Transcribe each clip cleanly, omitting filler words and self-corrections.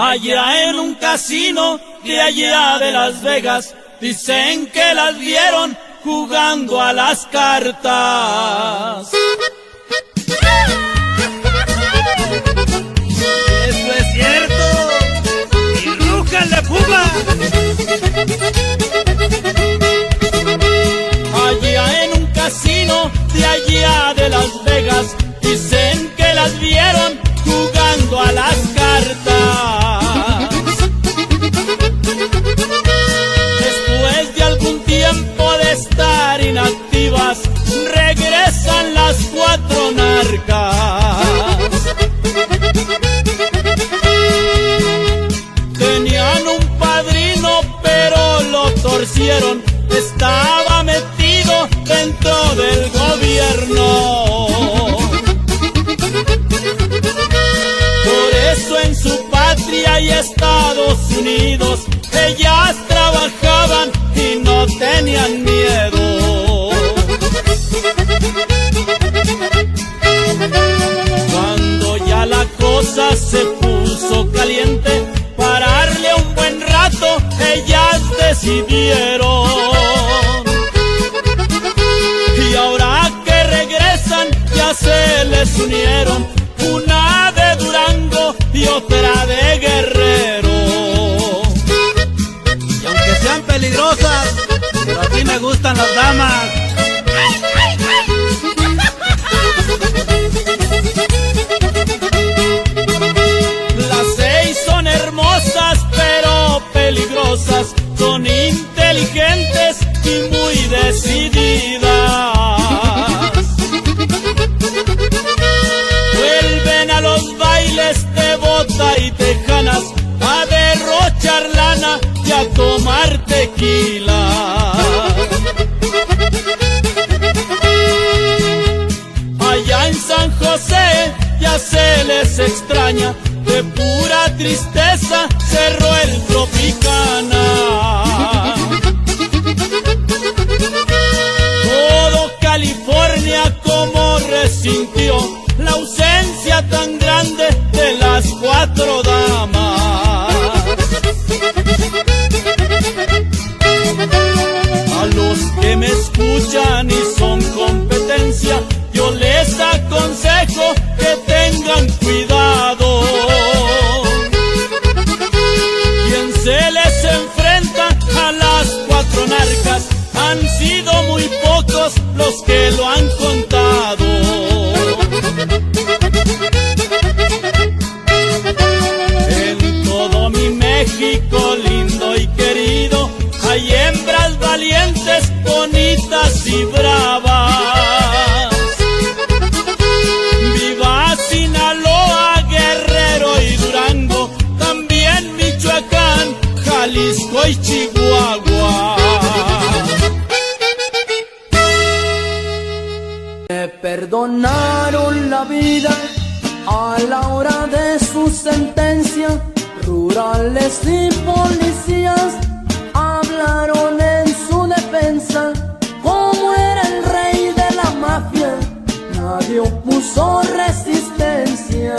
Allá en un casino de allá de Las Vegas, dicen que las vieron jugando a las cartas. ¡Eso es cierto! ¡Y rújale, Pumas! Allá en un casino de allá de Las Vegas, dicen que las vieron jugando a las cartas. Después de algún tiempo de estar inactivas, regresan las cuatro narcas. Tenían un padrino pero lo torcieron, estaba metido dentro del gobierno. Por eso en su patria y Estados Unidos ellas trabajaban y no tenían miedo. Cuando ya la cosa se puso caliente, pararle un buen rato ellas decidieron. Y ahora que regresan ya se les unieron, una de Durango y otra de Guerrero. Y aunque sean peligrosas, pero a mí me gustan las damas. Las seis son hermosas pero peligrosas, son inteligentes y muy decididas. Vuelven a los bailes de bota y tejanas a derrochar lana y a tomar tequila. Allá en San José ya se les extraña, de pura tristeza cerró el Tropicana. Todo California como resintió la ausencia tan grande de las cuatro damas. A los que me escuchan y son competencia, yo les aconsejo que tengan cuidado. Quien se les enfrenta a las cuatro narcas, han sido muy pocos los que lo han contado. En todo mi México lindo y querido, hay hembras valientes, bonitas y bravas. Viva Sinaloa, Guerrero y Durango, también Michoacán, Jalisco y Chihuahua. Me perdonaron la vida a la hora de su sentencia. Rurales y policías hablaron en su defensa. Como era el rey de la mafia, nadie opuso resistencia.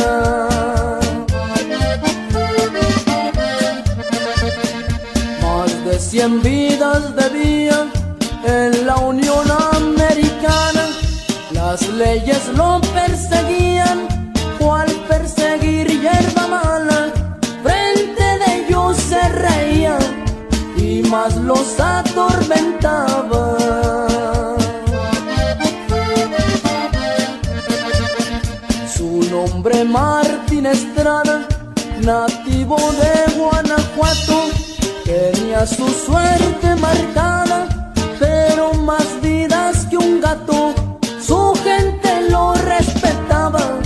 Más de 100 vidas debía en la Unión Americana. Las leyes lo perseguían, cual perseguir hierba mala. Frente de ellos se reía y más los atormentaba. Su nombre Martín Estrada, nativo de Guanajuato, tenía su suerte marcada, pero más vidas que un gato. Su gente lo respetaba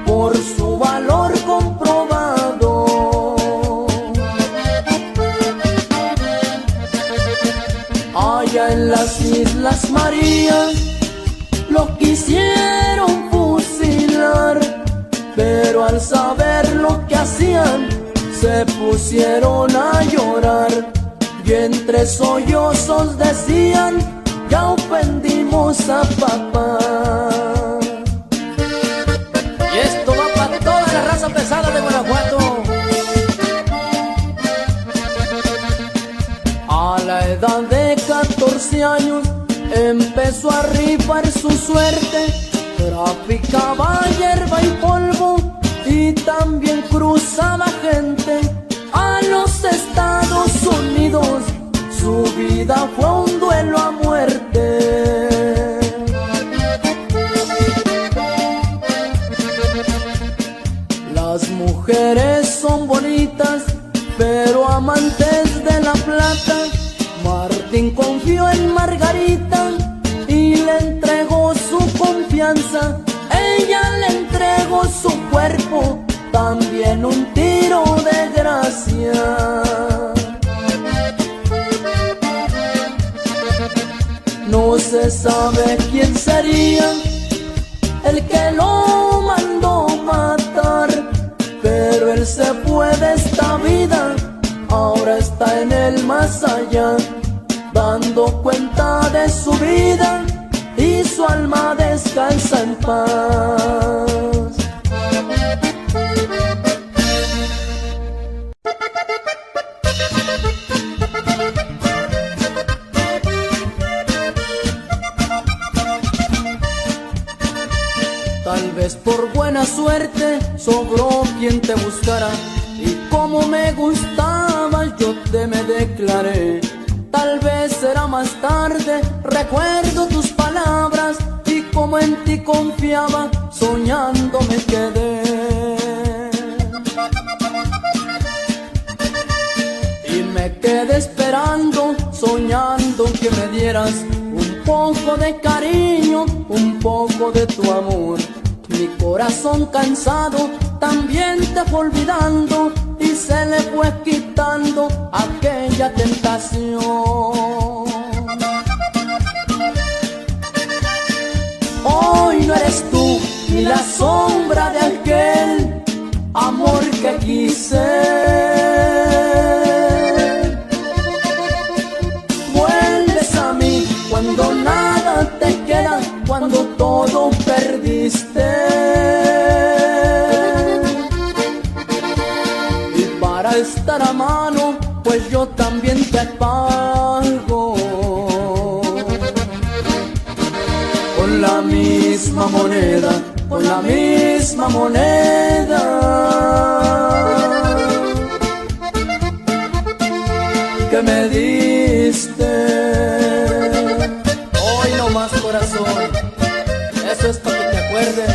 por su valor comprobado. Allá en las Islas Marías lo quisieron fusilar, pero al saber lo que hacían se pusieron a llorar. Y entre sollozos decían: ya ofendimos a papá. Y esto va para toda la raza pesada de Guanajuato. edad de 14 años empezó a rifar su suerte. Traficaba hierba y polvo y también cruzaba gente a los Estados Unidos. Su vida fue un duelo a muerte. Las mujeres son bonitas, pero amantes de la plata. Martín confió en Margarita y le entregó su confianza. Ella le entregó su cuerpo, también un tiro de gracia. No se sabe quién sería el que lo mandó matar, pero él se fue de esta vida, ahora está en el más allá, dando cuenta de su vida y su alma descansa en paz. Tal vez por buena suerte sobró quien te buscara, y como me gustabas yo te me declaré. Tal vez será más tarde, recuerdo tus palabras y como en ti confiaba, soñando me quedé. Y me quedé esperando, soñando que me dieras un poco de cariño, un poco de tu amor. Mi corazón cansado también te fue olvidando y se le fue quitando aquella tentación. Hoy no eres tú ni la sombra de aquel amor que quise. Vuelves a mí cuando nada te queda, cuando todo perdiste. Y para estar a mano, pues yo también te pago con la misma moneda, con la misma moneda que me diste. Hoy no más, corazón, eso es para que te acuerdes.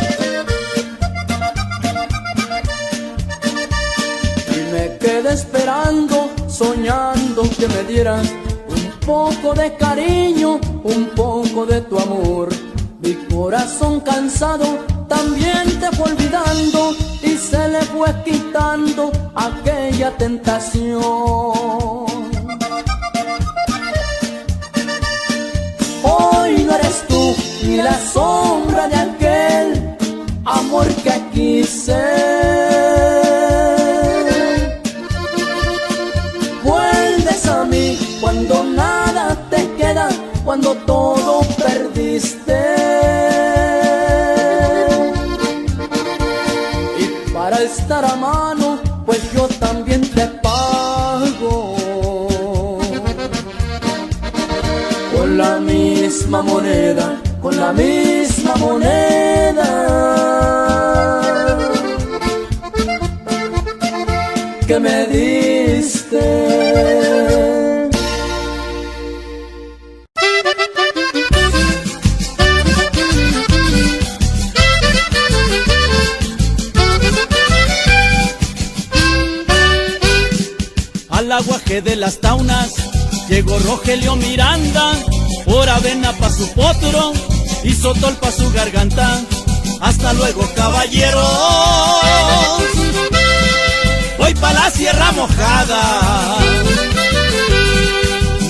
Y me quedé esperando, soñando que me dieras un poco de cariño, un poco de tu amor. Mi corazón cansado también te fue olvidando y se le fue quitando aquella tentación. Hoy no eres tú ni la sombra de aquel amor que quise. Vuelves a mí cuando nada te queda, cuando todo perdiste. Y para estar a mano, pues yo también te pago con la misma moneda, con la misma moneda que me diste. Al aguaje de las taunas llegó Rogelio Miranda, por avena pa' su potro y sotol pa' su garganta. Hasta luego, caballeros, voy pa' la Sierra Mojada.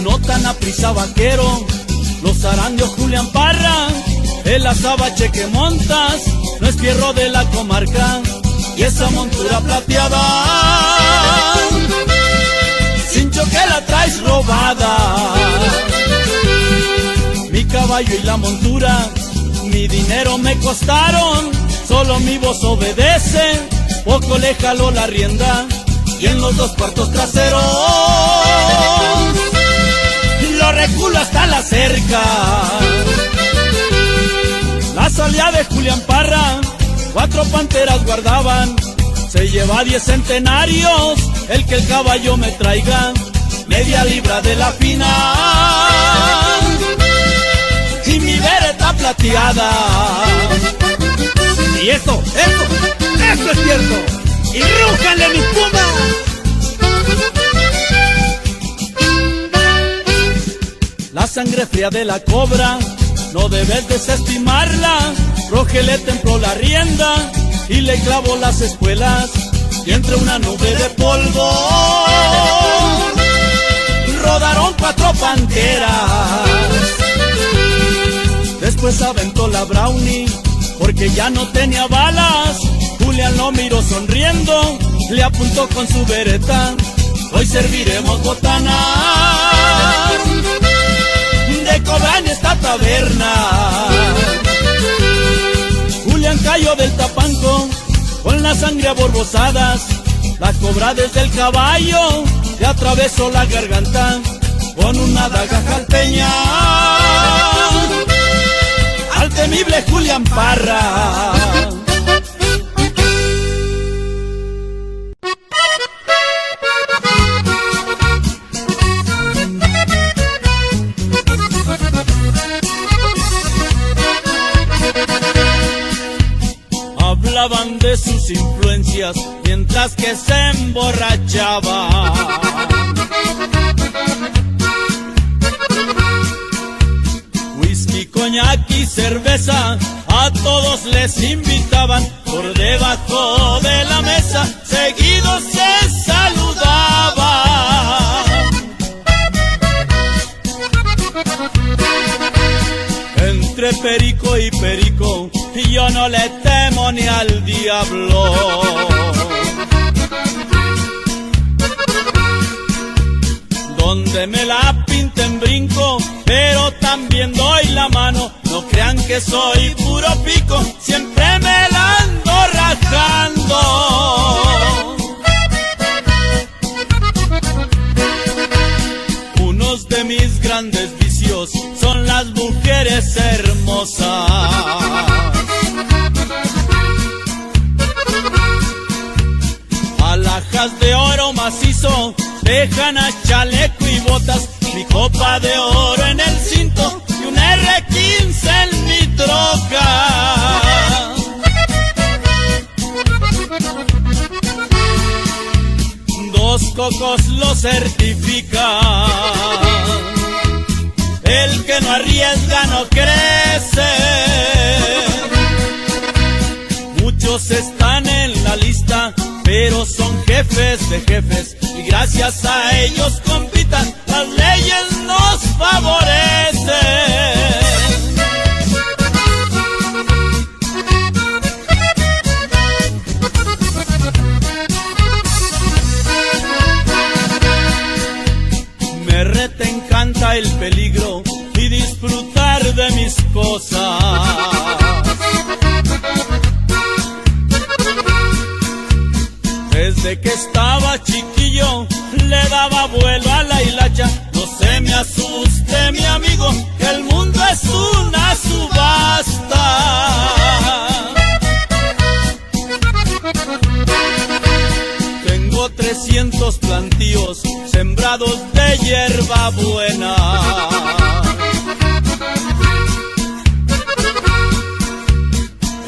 No tan aprisa, vaquero, los zarandeos Julián Parra, el azabache que montas no es fierro de la comarca, y esa montura plateada, cincho que la traes robada. Mi caballo y la montura, mi dinero me costaron, solo mi voz obedece, poco le jaló la rienda, y en los dos cuartos traseros de culo hasta la cerca. La salida de Julián Parra, 4 panteras guardaban. Se lleva 10 centenarios, el que el caballo me traiga. Media libra de la fina y mi vereta plateada. Y eso es cierto. ¡Y rújale, mis Pumas! La sangre fría de la cobra, no debes desestimarla. Rogelio templó la rienda y le clavó las espuelas. Y entre una nube de polvo rodaron 4 panteras. Después aventó la brownie porque ya no tenía balas. Julián lo miró sonriendo, le apuntó con su vereta. Hoy serviremos botanas de cobra en esta taberna. Julián cayó del tapanco con la sangre a borbosadas. La cobra desde el caballo le atravesó la garganta con una daga jalpeña al temible Julián Parra. Hablaban de sus influencias mientras que se emborrachaba. Whisky, coñac y cerveza a todos les invitaban. Por debajo de la mesa seguido se saludaba. Entre perico y perico yo no le temo ni al diablo. Donde me la pinten brinco, pero también doy la mano. No crean que soy puro pico, siempre me la ando rajando. Unos de mis grandes vicios son las mujeres hermosas. Alhajas de oro macizo dejan a chaleco y botas. Mi copa de oro en el cinto y un R15 en mi troca. Dos cocos lo certifican. El que no arriesga no crece. Muchos están en la lista, pero son jefes de jefes. Y gracias a ellos compitan, las leyes nos favorecen. Me rete encanta el peligro y disfrutar de mis cosas. Desde que estaba chiquillo le daba vuelo a la hilacha. No se me asuste mi amigo, que el mundo es una subasta. Tengo 300 plantíos sembrados de hierba buena.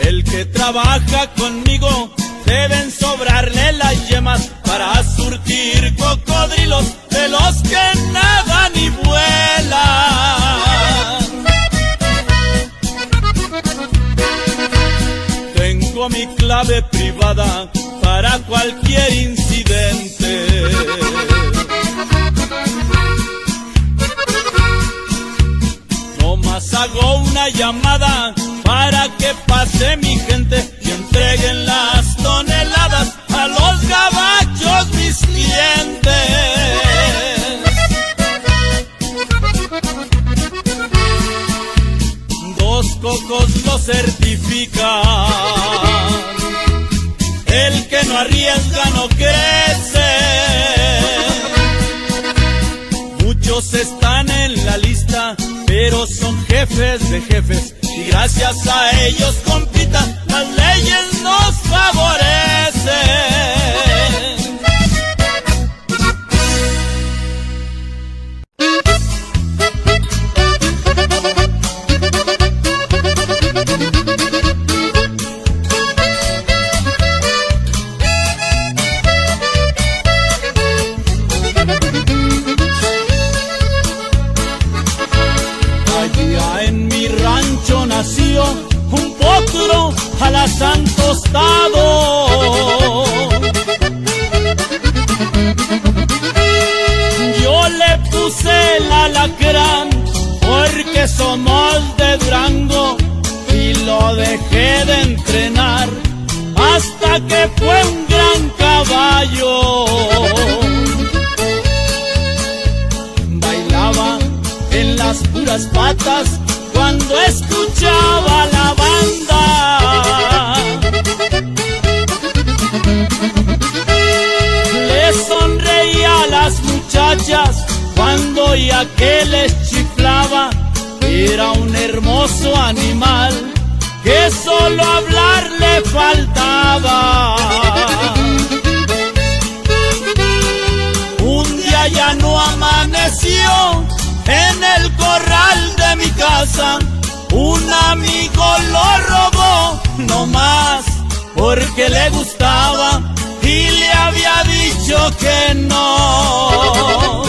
El que trabaja conmigo deben sobrarle las yemas para surtir cocodrilos de los que nadan y vuelan. Tengo mi clave privada para cualquier incidente. Nomás hago una llamada para que pase mi gente y entreguen las toneladas a los gabachos mis clientes. Dos cocos lo certifican. El que no arriesga no crece. Muchos están en la lista pero son jefes de jefes y gracias a ellos, compita, las leyes nos favorecen. Nació un potro alazán tostado. Yo le puse el alacrán porque somos de Durango y lo dejé de entrenar hasta que fue un gran caballo. Bailaba en las puras patas cuando escuchaba la banda. Le sonreía a las muchachas cuando oía que les chiflaba. Era un hermoso animal que solo hablar le faltaba. Un día ya no amaneció en el corral de mi casa, un amigo lo robó, no más porque le gustaba y le había dicho que no.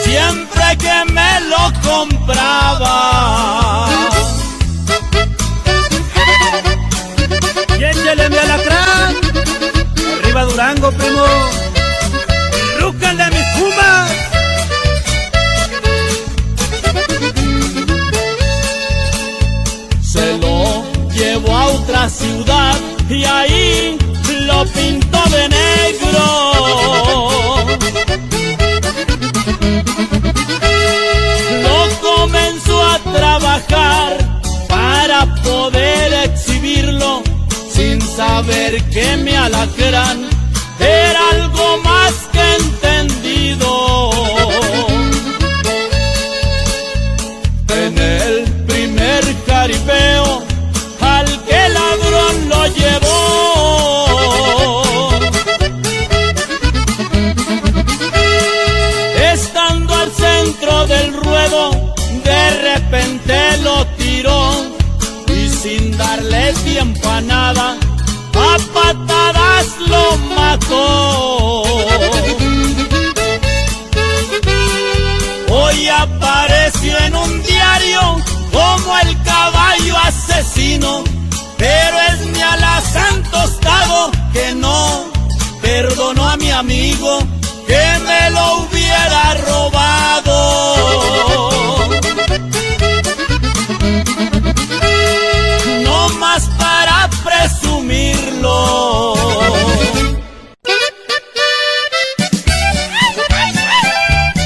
Siempre que me lo compraba. Y échale mi alacrán, arriba Durango, primo. ¡Rúcale a mis Pumas! Se lo llevó a otra ciudad y ahí lo pintó de negro. Lo comenzó a trabajar para poder exhibirlo sin saber que mi alacrán era algo más que entendido. En el primer jaripeo al que ladrón lo llevó. Estando al centro del ruedo, de repente lo tiró y sin darle tiempo a nada, a patadas lo mató. Hoy apareció en un diario como el caballo asesino, pero es mi alazán tostado que no perdonó a mi amigo que me lo hubiera robado. No más para presumirlo.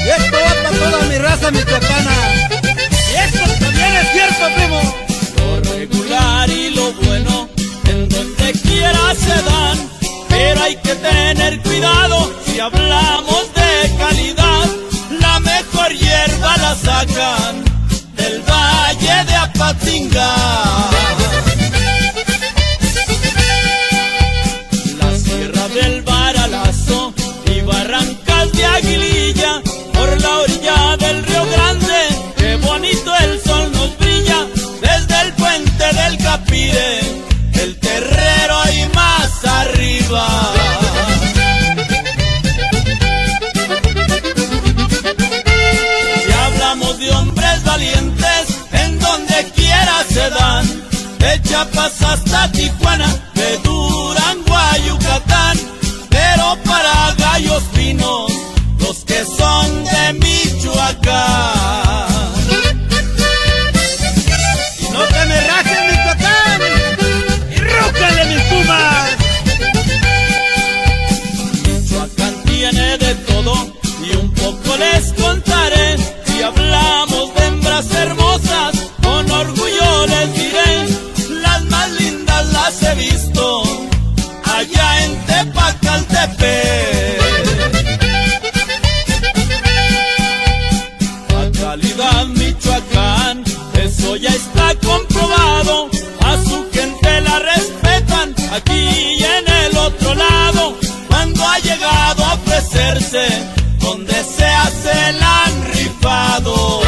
Y esto va para toda mi raza michoacana. Y esto también es cierto, primo. Lo regular y lo bueno en donde quiera se dan, pero hay que tener cuidado si hablamos de calidad. La mejor hierba la sacan del valle de Apatinga. Del Baralazo y barrancas de Aguililla, por la orilla del Río Grande, qué bonito el sol nos brilla, desde el puente del Capire, el Terrero y más arriba. Si hablamos de hombres valientes, en donde quiera se dan, de Chiapas hasta Tijuana, de Durango a Yucatán, pero para gallos finos, los que son de Michoacán. Y no te me rajes, Michoacán, y rúcale mis Pumas. Michoacán tiene de todo y un poco les contaré. Si hablamos de hembras hermosas, con orgullo les diré, las más lindas las he visto allá en Tepacaltepec. eso ya está comprobado. A su gente la respetan aquí y en el otro lado. Cuando ha llegado a ofrecerse, donde sea se la han rifado.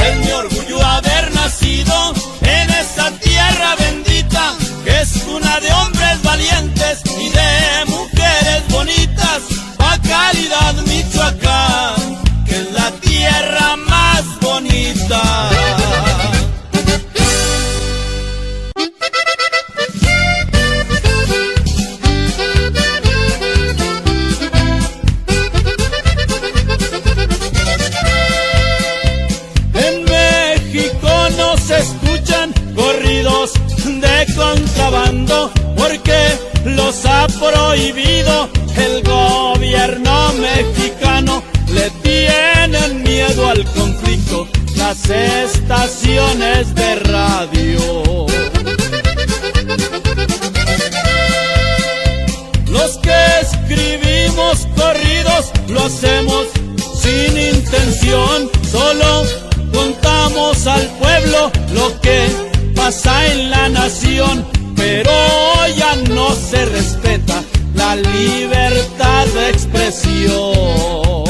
Es mi orgullo haber nacido en esa tierra bendita, que es cuna de hombres valientes y de mujeres bonitas. Calidad, Michoacán, que es la tierra más bonita. En México no se escuchan corridos de contrabando, porque los ha prohibido el gobierno mexicano. Le tienen miedo al conflicto las estaciones de radio. Los que escribimos corridos lo hacemos sin intención, solo contamos al pueblo lo que pasa en la nación. Pero ya no se respeta la libertad de expresión.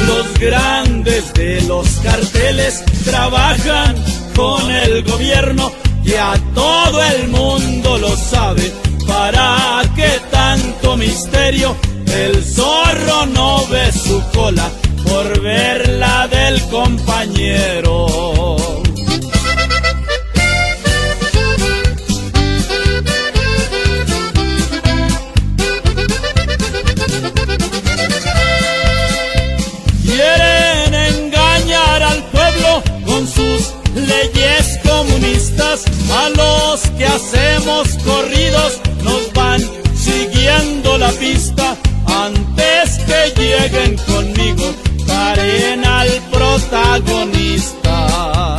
Los grandes de los carteles trabajan con el gobierno, y a todo el mundo lo sabe. ¿Para qué tanto misterio? El zorro no ve su cola por ver la del compañero. Quieren engañar al pueblo con sus leyes comunistas. A los que hacemos corridos nos van siguiendo la pista. Antes que lleguen conmigo, paren al protagonista.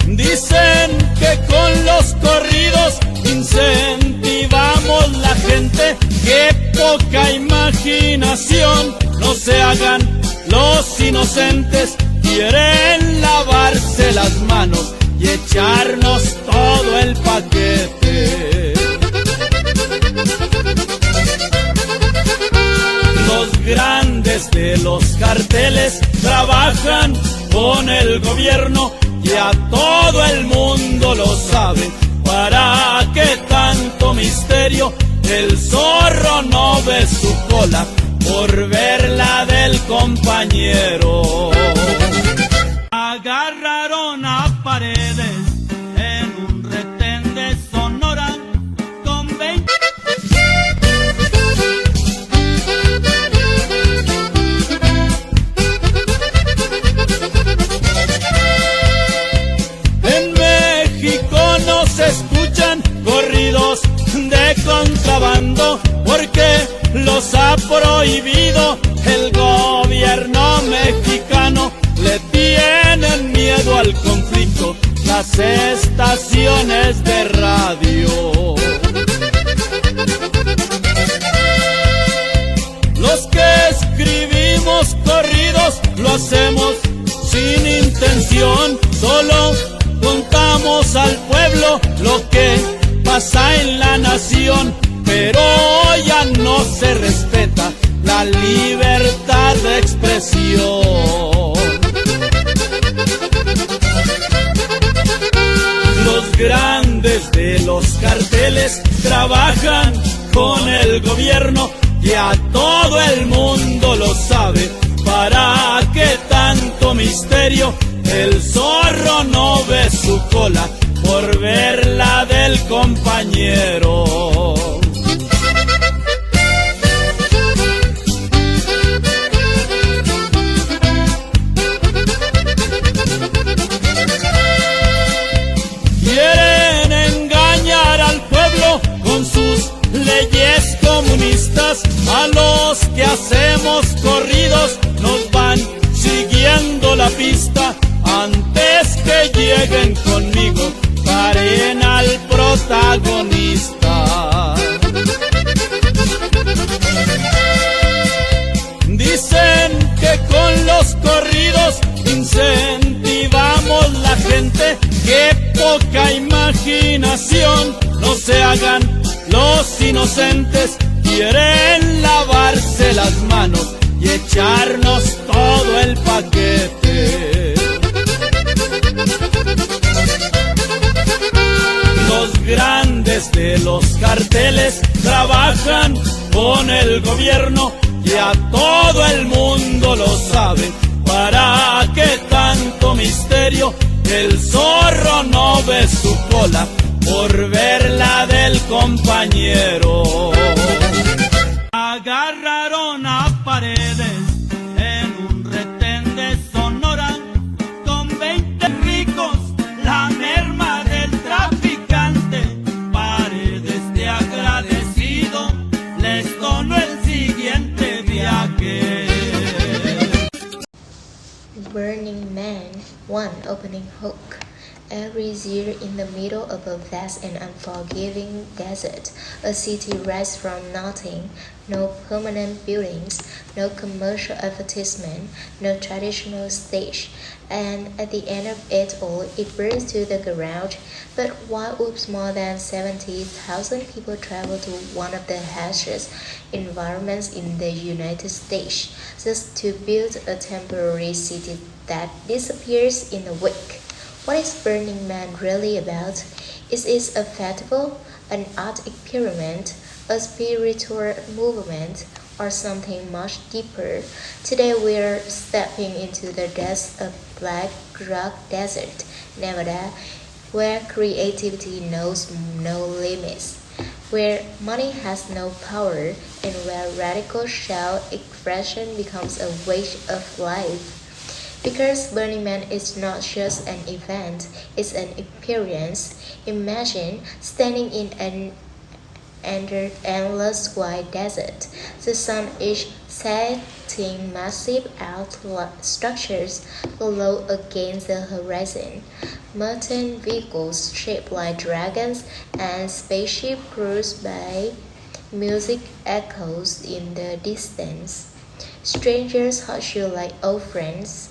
Dicen que con los corridos incentivamos la gente. ¡Qué poca imaginación! No se hagan los inocentes. Quieren lavarse las manos y echarnos todo el paquete. Los grandes de los carteles trabajan con el gobierno, y a todo el mundo lo sabe. ¿Para qué tanto misterio? El zorro no ve su cola por ver la del compañero. Agarraron a Paredes en un retén de Sonora con 20. En México no se escuchan corridos de contrabando, porque los ha prohibido el gobierno mexicano. Le tienen miedo al conflicto las estaciones de radio. Los que escribimos corridos lo hacemos sin intención, solo contamos al pueblo lo que pasa en la nación. Pero ya no se respeta la libertad de expresión. Los grandes de los carteles trabajan con el gobierno, y a todo el mundo lo sabe. ¿Para qué tanto misterio? El zorro no ve su cola por ver la del compañero. Quieren engañar al pueblo con sus leyes comunistas. A los que hacemos corridos nos van siguiendo la pista. Antes que lleguen conmigo, paren al protagonista. protagonista. Dicen que con los corridos incentivamos la gente, que poca imaginación, no se hagan los inocentes, quieren lavarse las manos y echarnos todo el paquete. Los grandes de los carteles trabajan con el gobierno y a todo el mundo lo saben. ¿Para qué tanto misterio? El zorro no ve su cola por ver la del compañero. Agarraron a Paredes en un retén de Sonora con 20 ricos, la merma del traficante. Paredes de agradecido les donó el siguiente viaje. Burning Man, one opening hook. Every year in the middle of a vast and unforgiving desert, a city rises from nothing. No permanent buildings, no commercial advertisement, no traditional stage. And at the end of it all, it burns to the ground. But why would more than 70,000 people travel to one of the harshest environments in the United States just to build a temporary city that disappears in a week? What is Burning Man really about? Is it a festival, an art experiment, a spiritual movement, or something much deeper? Today we're stepping into the depths of Black Rock Desert, Nevada, where creativity knows no limits, where money has no power, and where radical self-expression becomes a way of life. Because Burning Man is not just an event, it's an experience. Imagine standing in an endless white desert. The sun is setting massive outline structures below against the horizon. Molten vehicles shaped like dragons and spaceships cruise by. Music echoes in the distance. Strangers hush you like old friends.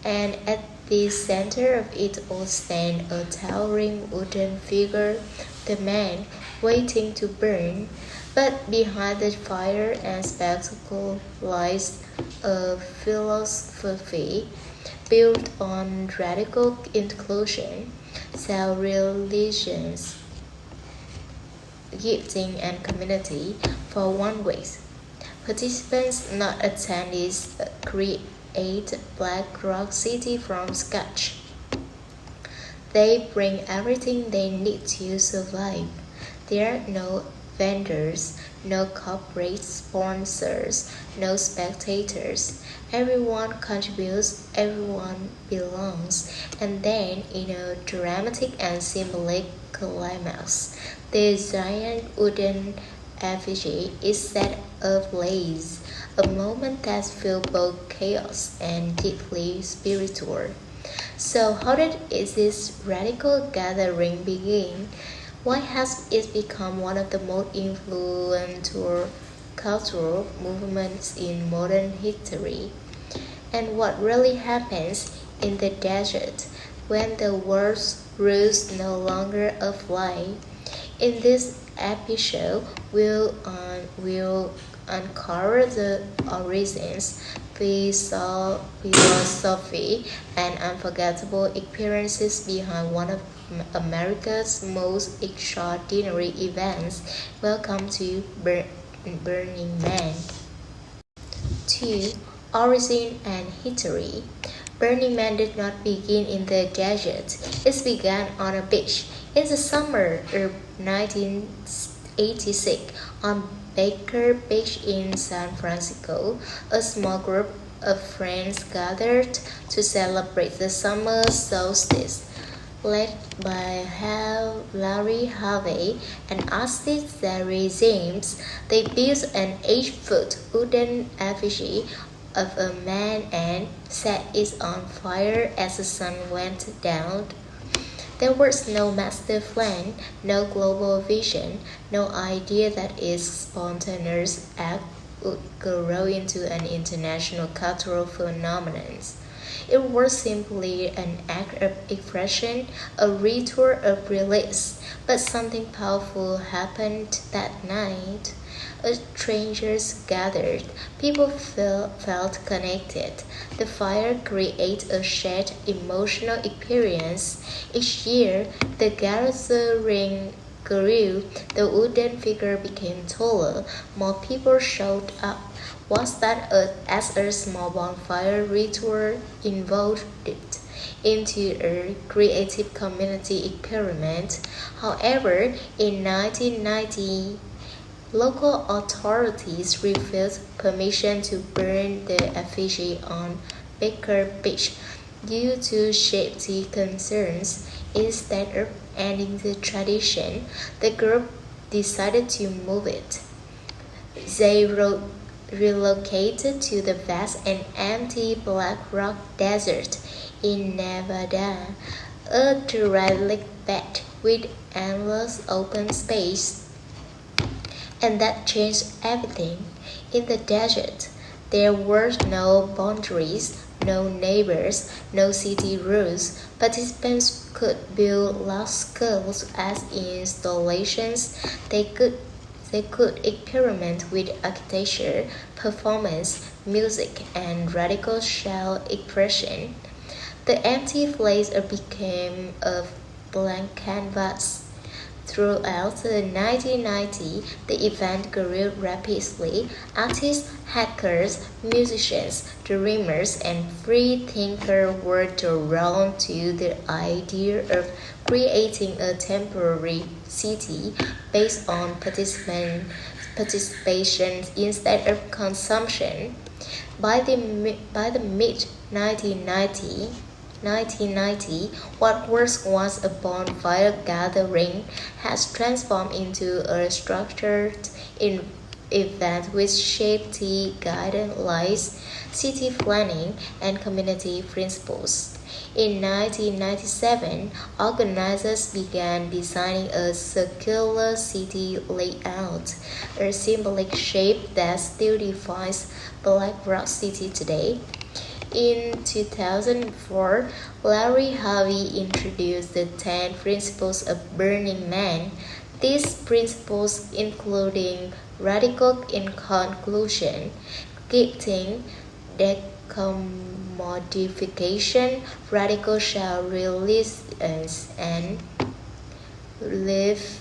And at the center of it all stands a towering wooden figure, the man waiting to burn. But behind the fire and spectacle lies a philosophy built on radical inclusion, self-reliance, gifting, and community. For one week, participants, not attendees, create Black Rock City from scratch. They bring everything they need to survive. There are no vendors, no corporate sponsors, no spectators. Everyone contributes, everyone belongs. And then, in a dramatic and symbolic climax, the giant wooden effigy is set ablaze. A moment that feels both chaos and deeply spiritual. So how did this radical gathering begin? Why has it become one of the most influential cultural movements in modern history? And what really happens in the desert when the world's rules no longer apply? In this episode, we'll uncover the origins, philosophy, and unforgettable experiences behind one of America's most extraordinary events. Welcome to Burning Man. 2. Origin and history. Burning Man did not begin in the desert. It began on a beach in the summer of 1986 on Baker Beach in San Francisco. A small group of friends gathered to celebrate the summer solstice. Led by Larry Harvey and artist Larry James, they built an 8-foot wooden effigy of a man and set it on fire as the sun went down. There was no master plan, no global vision, no idea that its spontaneous act would grow into an international cultural phenomenon. It was simply an act of expression, a ritual of release. But something powerful happened that night. As strangers gathered, people felt connected. The fire created a shared emotional experience. Each year, the gathering grew, the wooden figure became taller, more people showed up. Was that as a small bonfire ritual evolved it into a creative community experiment? However, in 1990, local authorities refused permission to burn the effigy on Baker Beach due to safety concerns. Instead of ending the tradition, the group decided to move it. They relocated to the vast and empty Black Rock Desert in Nevada, a derelict bed with endless open space. And that changed everything. In the desert, there were no boundaries, no neighbors, no city rules. Participants could build large-scale as installations. They could experiment with architecture, performance, music, and radical shell expression. The empty place became a blank canvas. Throughout the 1990s, the event grew rapidly. Artists, hackers, musicians, dreamers, and free thinkers were drawn to the idea of creating a temporary city based on participation instead of consumption. By the mid-1990s, what was a bonfire gathering has transformed into a structured event with safety guidelines, city planning, and community principles. In 1997, organizers began designing a circular city layout, a symbolic shape that still defines Black Rock City today. In 2004, Larry Harvey introduced the 10 Principles of Burning Man. These principles including radical inclusion, gifting, decommodification, radical shell release, and leave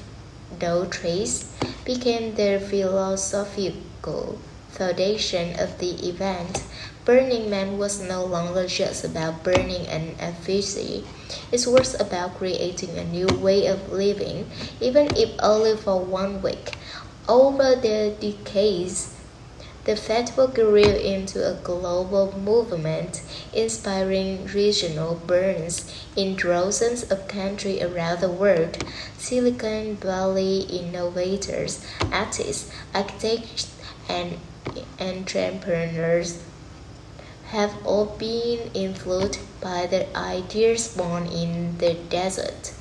no trace, became the philosophical foundation of the event. Burning Man was no longer just about burning an effigy. It was about creating a new way of living, even if only for 1 week. Over the decades, the festival grew into a global movement, inspiring regional burns in dozens of countries around the world. Silicon Valley innovators, artists, architects, and entrepreneurs have all been influenced by the ideas born in the desert.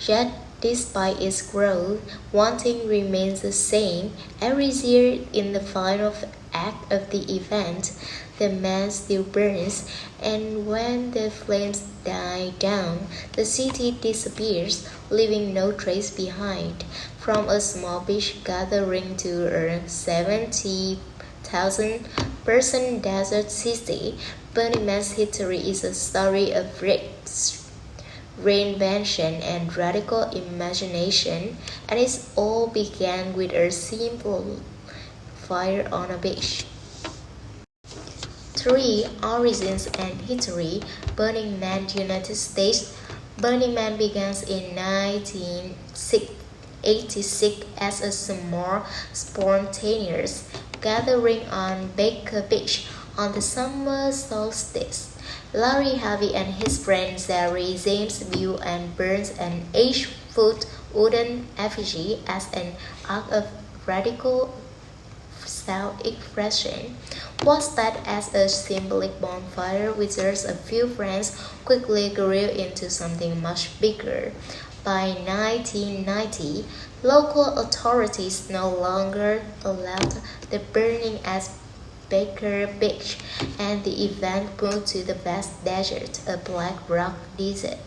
Yet, despite its growth, one thing remains the same. Every year, in the final act of the event, the man still burns, and when the flames die down, the city disappears, leaving no trace behind. From a small beach gathering to a 70,000-person desert city, Burning Man's history is a story of reinvention and radical imagination, and it all began with a simple fire on a beach. 3. Origins and History. Burning Man, United States. Burning Man began in 1986 as a small, spontaneous gathering on Baker Beach on the summer solstice. Larry Harvey and his friend Zachary James built and burned an 8-foot wooden effigy as an act of radical self-expression. What started as a symbolic bonfire with just a few friends quickly grew into something much bigger. By 1990, local authorities no longer allowed the burning at Baker Beach, and the event moved to the vast desert, a black rock desert.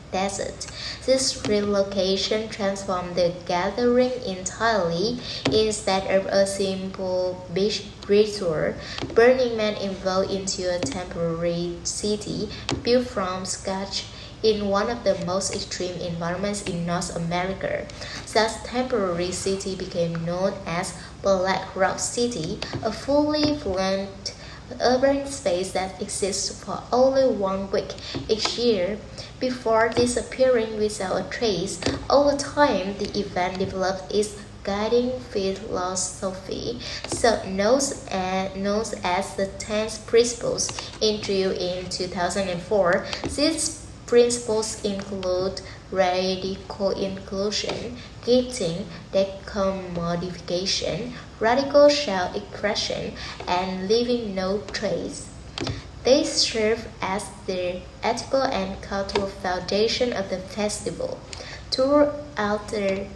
This relocation transformed the gathering entirely. Instead of a simple beach ritual, Burning Man evolved into a temporary city built from scratch in one of the most extreme environments in North America. Such temporary city became known as Black Rock City, a fully formed urban space that exists for only 1 week each year before disappearing without a trace. Over time, the event developed its guiding philosophy, so known as the 10 Principles, introduced in 2004. These principles include radical inclusion, gifting, decommodification, radical self-expression, and leaving no trace. They serve as the ethical and cultural foundation of the festival. Throughout the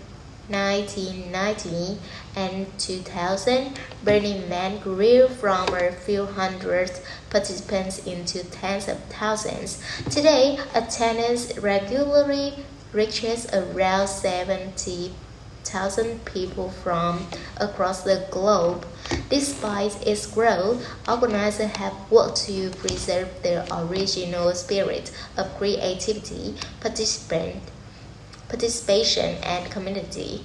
1990 and 2000, Burning Man grew from a few hundred participants into tens of thousands. Today, attendance regularly reaches around 70,000 people from across the globe. Despite its growth, organizers have worked to preserve the original spirit of creativity, participation, and community.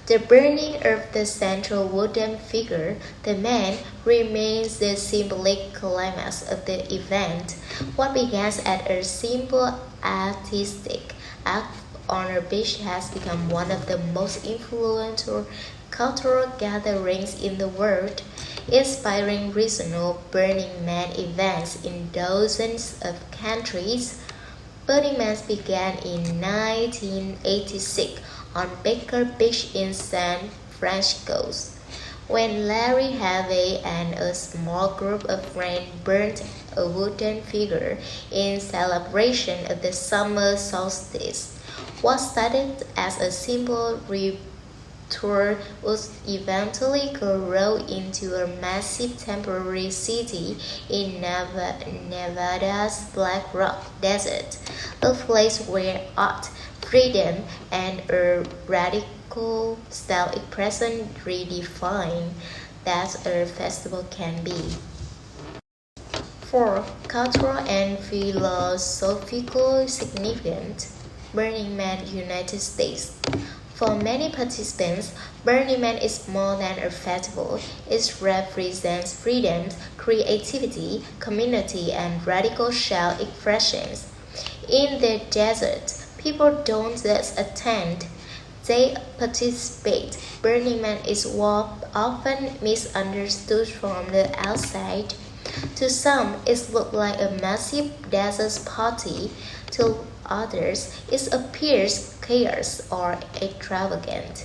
The burning of the central wooden figure, the man, remains the symbolic climax of the event. What began as a simple artistic act on a beach has become one of the most influential cultural gatherings in the world, inspiring regional Burning Man events in dozens of countries. Burning Man began in 1986 on Baker Beach in San Francisco, when Larry Harvey and a small group of friends burned a wooden figure in celebration of the summer solstice. What started as a simple ritual would eventually grow into a massive temporary city in Nevada's Black Rock Desert, a place where art, freedom, and a radical self-expression redefine that a festival can be. 4. Cultural and philosophical significance. Burning Man, United States. For many participants, Burning Man is more than a festival. It represents freedom, creativity, community, and radical self-expressions. In the desert, people don't just attend, they participate. Burning Man is often misunderstood from the outside. To some, it looks like a massive desert party. To others, it appears chaos or extravagant.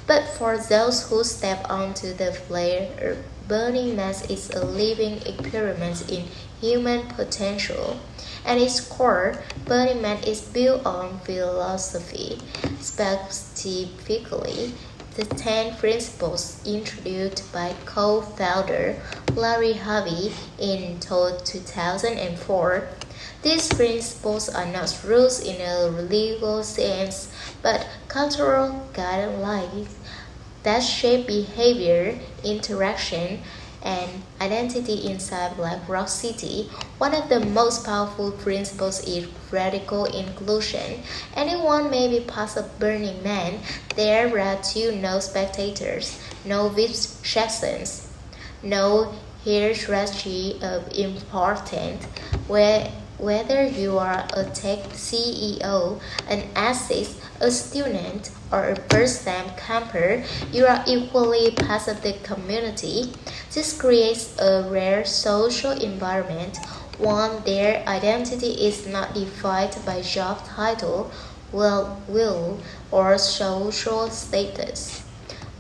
But for those who step onto the flare, Burning Man is a living experiment in human potential. At its core, Burning Man is built on philosophy, specifically the 10 Principles introduced by co-founder Larry Harvey in 2004. These principles are not rules in a legal sense, but cultural guidelines that shape behavior, interaction, and identity inside Black Rock City. One of the most powerful principles is radical inclusion. Anyone may be part of Burning Man. There are no spectators, no VIP sections, no hierarchy of importance. Whether you are a tech CEO, an artist, a student, or a first-time camper, you are equally part of the community. This creates a rare social environment, one their identity is not defined by job title, will, or social status.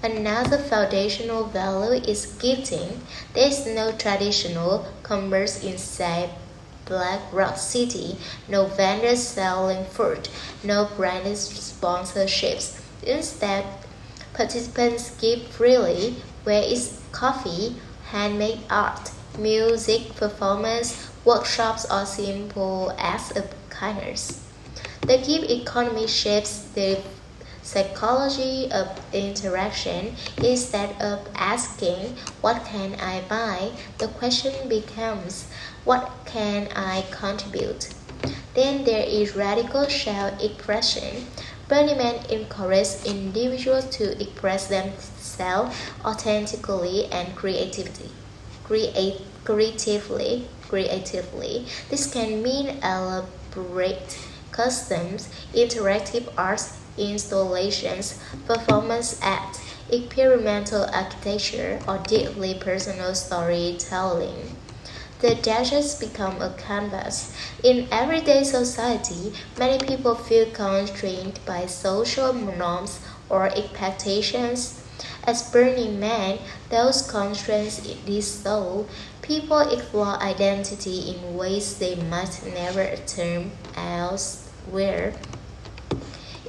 Another foundational value is gifting. There is no traditional commerce inside Black Rock City, no vendors selling food, no branded sponsorships. Instead, participants give freely, where is coffee, handmade art, music performance, workshops, or simple acts of kindness. The gig economy shapes the psychology of interaction. Instead of asking, "What can I buy?" the question becomes, "What can I contribute?" Then there is radical self-expression. Burning Man encourages individuals to express themselves authentically and creatively. This can mean elaborate customs, interactive arts installations, performance acts, experimental architecture, or deeply personal storytelling. The deserts become a canvas. In everyday society, many people feel constrained by social norms or expectations. As Burning Man, those constraints dissolve. People explore identity in ways they might never attempt elsewhere.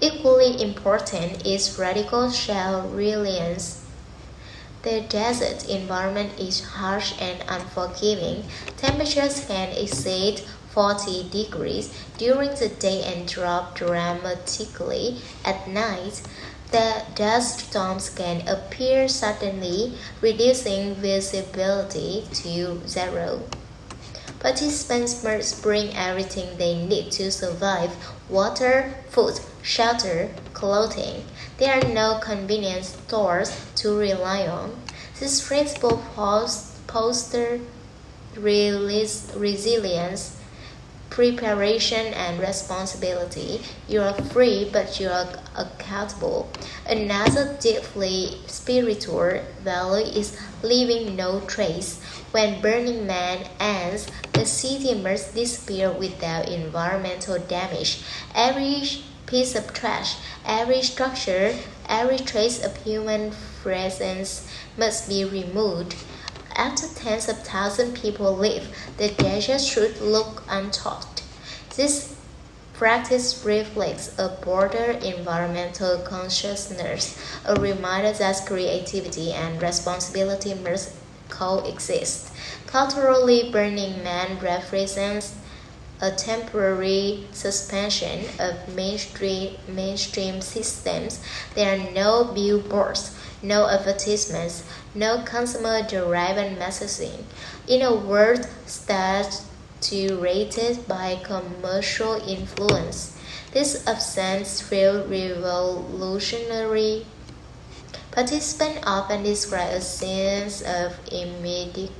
Equally important is radical self-reliance. The desert environment is harsh and unforgiving. Temperatures can exceed 40 degrees during the day and drop dramatically at night. The dust storms can appear suddenly, reducing visibility to zero. Participants must bring everything they need to survive: water, food, shelter, clothing. There are no convenience stores to rely on. This principle fosters resilience, preparation, and responsibility. You are free, but you are accountable. Another deeply spiritual value is leaving no trace. When Burning Man ends, the city must disappear without environmental damage. Every piece of trash, every structure, every trace of human presence must be removed. After tens of thousands of people leave, the desert should look untouched. This practice reflects a broader environmental consciousness, a reminder that creativity and responsibility must coexist. Culturally, Burning Man represents a temporary suspension of mainstream systems. There are no billboards, no advertisements, no consumer-derived messaging. In a world saturated by commercial influence, this absence feels revolutionary. Participants often describe a sense of immediacy.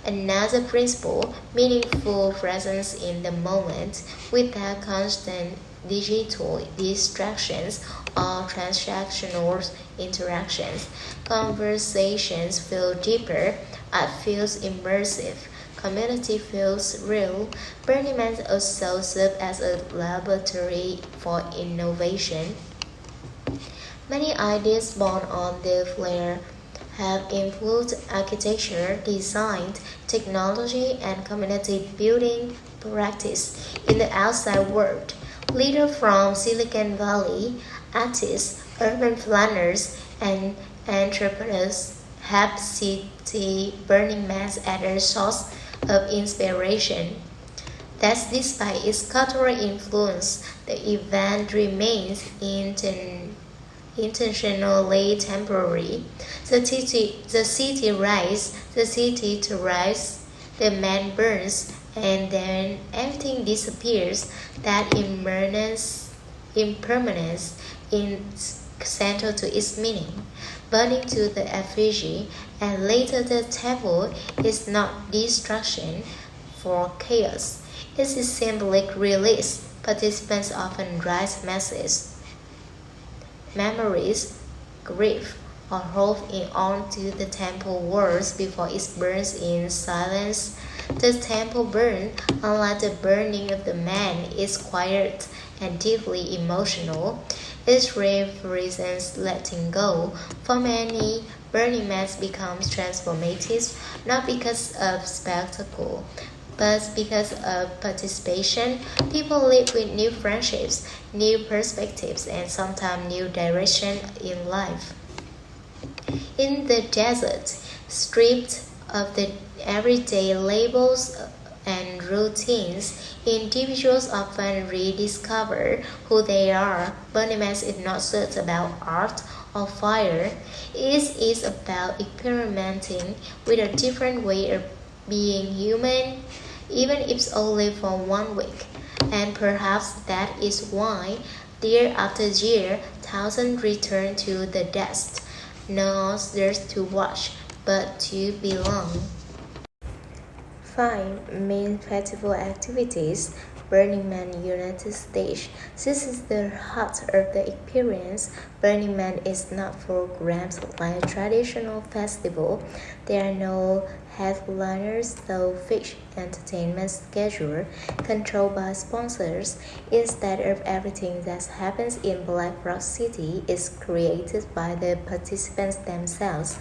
Another principle, meaningful presence in the moment without constant digital distractions or transactional interactions. Conversations feel deeper, art feels immersive, community feels real. Burning Man also serves as a laboratory for innovation. Many ideas born on the flare have influenced architecture, design, technology, and community building practice in the outside world. Leaders from Silicon Valley, artists, urban planners, and entrepreneurs have seen Burning Man as a source of inspiration. Thus, despite its cultural influence, the event remains intentionally temporary. The city rises, the city thrives, the man burns, and then everything disappears. That impermanence is central to its meaning. Burning to the effigy and later the temple is not destruction for chaos. It is symbolic release. Participants often write messages, memories, grief, or hope onto the temple walls before it burns in silence. The temple burn, unlike the burning of the man, is quiet and deeply emotional. It represents letting go. For many, Burning Man becomes transformative not because of spectacle, but because of participation. People live with new friendships, new perspectives, and sometimes new direction in life. In the desert, stripped of the everyday labels and routines, individuals often rediscover who they are. Burning Man is not just about art or fire, it is about experimenting with a different way of being human, even if it's only for 1 week. And perhaps that is why, year after year, thousands return to the dust, not just to watch, but to belong. 5. Main festival activities. Burning Man United Stage. This is the heart of the experience. Burning Man is not programmed like a traditional festival. There are no headliners, no fixed entertainment schedule controlled by sponsors. Instead of everything that happens in Black Rock City is created by the participants themselves.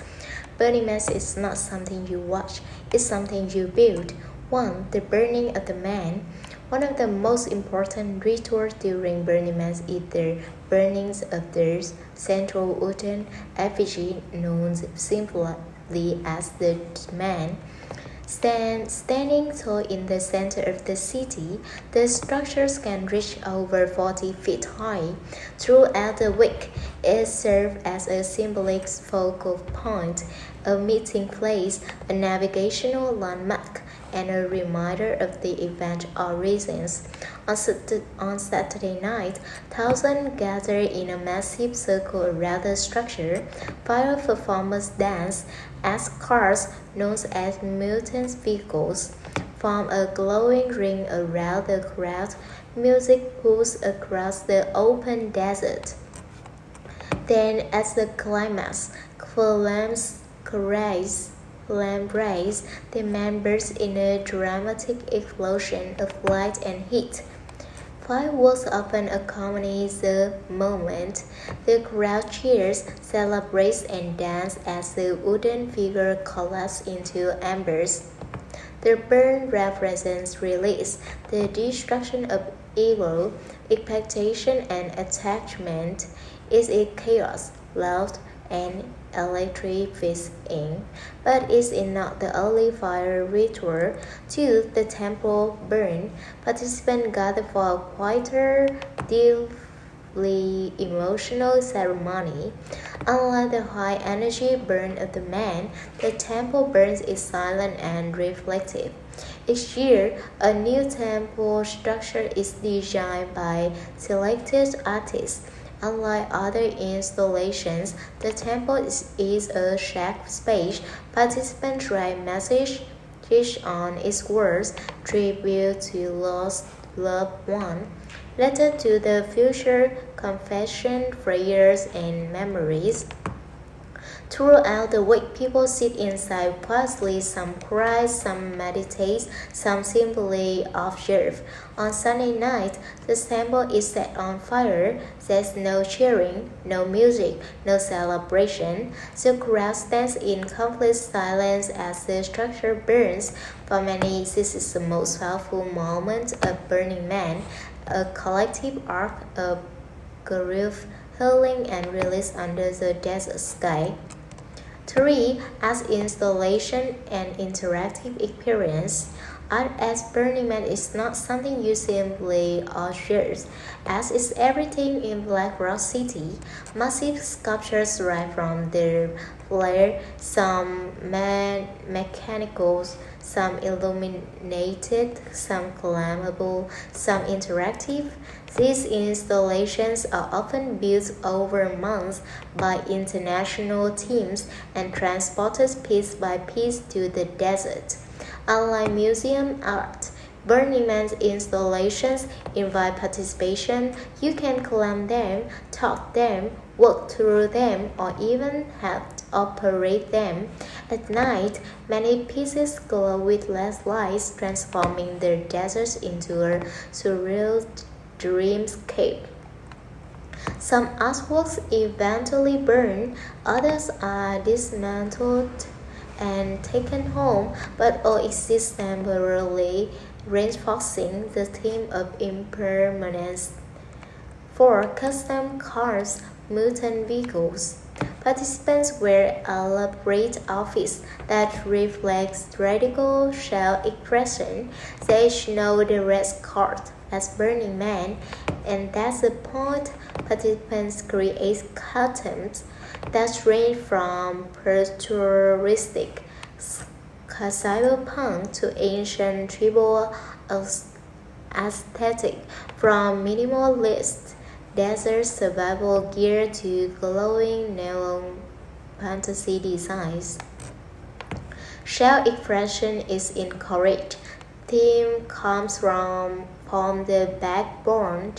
Burning Man is not something you watch, it's something you build. 1. The burning of the man. One of the most important rituals during Burning Man is the burning of the central wooden effigy known simply as the man. Standing tall in the center of the city, the structures can reach over 40 feet high. Throughout the week, it serves as a symbolic focal point, a meeting place, a navigational landmark, and a reminder of the event or reasons. On Saturday night, thousands gather in a massive circle around the structure. Fire performers dance as cars, known as mutant vehicles, form a glowing ring around the crowd. Music pulls across the open desert. Then, at the climax, flames raise, the man bursts in a dramatic explosion of light and heat. Fireworks often accompany the moment. The crowd cheers, celebrates, and dances as the wooden figure collapses into embers. The burn represents release, the destruction of ego, expectation, and attachment. It is chaos, loud, and electrifying, but is not the only fire ritual. 2. The temple burn. Participants gather for a quieter, deeply emotional ceremony. Unlike the high-energy burn of the man, the temple burn is silent and reflective. Each year, a new temple structure is designed by selected artists. Unlike other installations, the temple is a shared space. Participants write messages on its walls, tribute to lost loved one, letter to the future, confession, prayers, and memories. Throughout the week, people sit inside quietly. Some cry, some meditate, some simply observe. On Sunday night, the temple is set on fire. There's no cheering, no music, no celebration. The crowd stands in complete silence as the structure burns. For many, this is the most powerful moment of Burning Man, a collective arc of grief, healing, and release under the desert sky. 3. As installation and interactive experience. Art as Burning Man is not something you simply observe, as is everything in Black Rock City. Massive sculptures rise from their flare, some mechanical, some illuminated, some climbable, some interactive. These installations are often built over months by international teams and transported piece by piece to the desert. Unlike museum art, Burning Man's installations invite participation. You can climb them, talk them, walk through them, or even help operate them. At night, many pieces glow with less lights, transforming the desert into a surreal dreamscape. Some artworks eventually burn, others are dismantled and taken home, but all exist temporarily, reinforcing the theme of impermanence. For custom cars, mutant vehicles, participants wear elaborate outfits that reflect radical shell expression. They know the red card as Burning Man, and that's the point. Participants create costumes that range from futuristic cyberpunk to ancient tribal aesthetic, from minimalist desert survival gear to glowing neon fantasy designs. Shell expression is encouraged. Theme comes from the backbone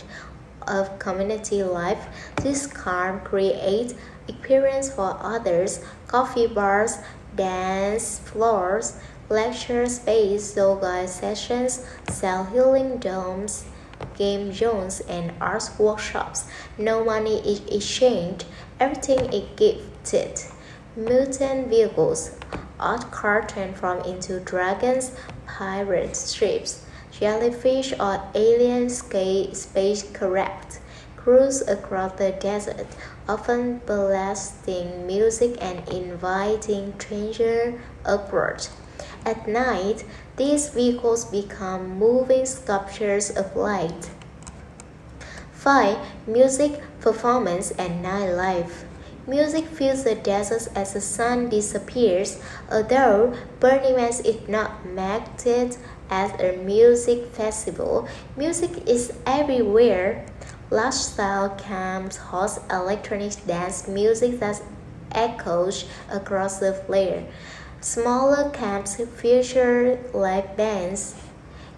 of community life. This calm creates experience for others, coffee bars, dance floors, lecture space, yoga sessions, self-healing domes, game zones, and art workshops. No money is exchanged, everything is gifted. Mutant vehicles, art cars transform into dragons, pirate ships, jellyfish, or alien spacecraft cruise across the desert, often blasting music and inviting strangers upward. At night, these vehicles become moving sculptures of light. 5. Music, performance, and nightlife. Music fills the desert as the sun disappears. Although Burning Man is not marketed as a music festival, music is everywhere. Large-scale camps host electronic dance music that echoes across the flare. Smaller camps feature live bands,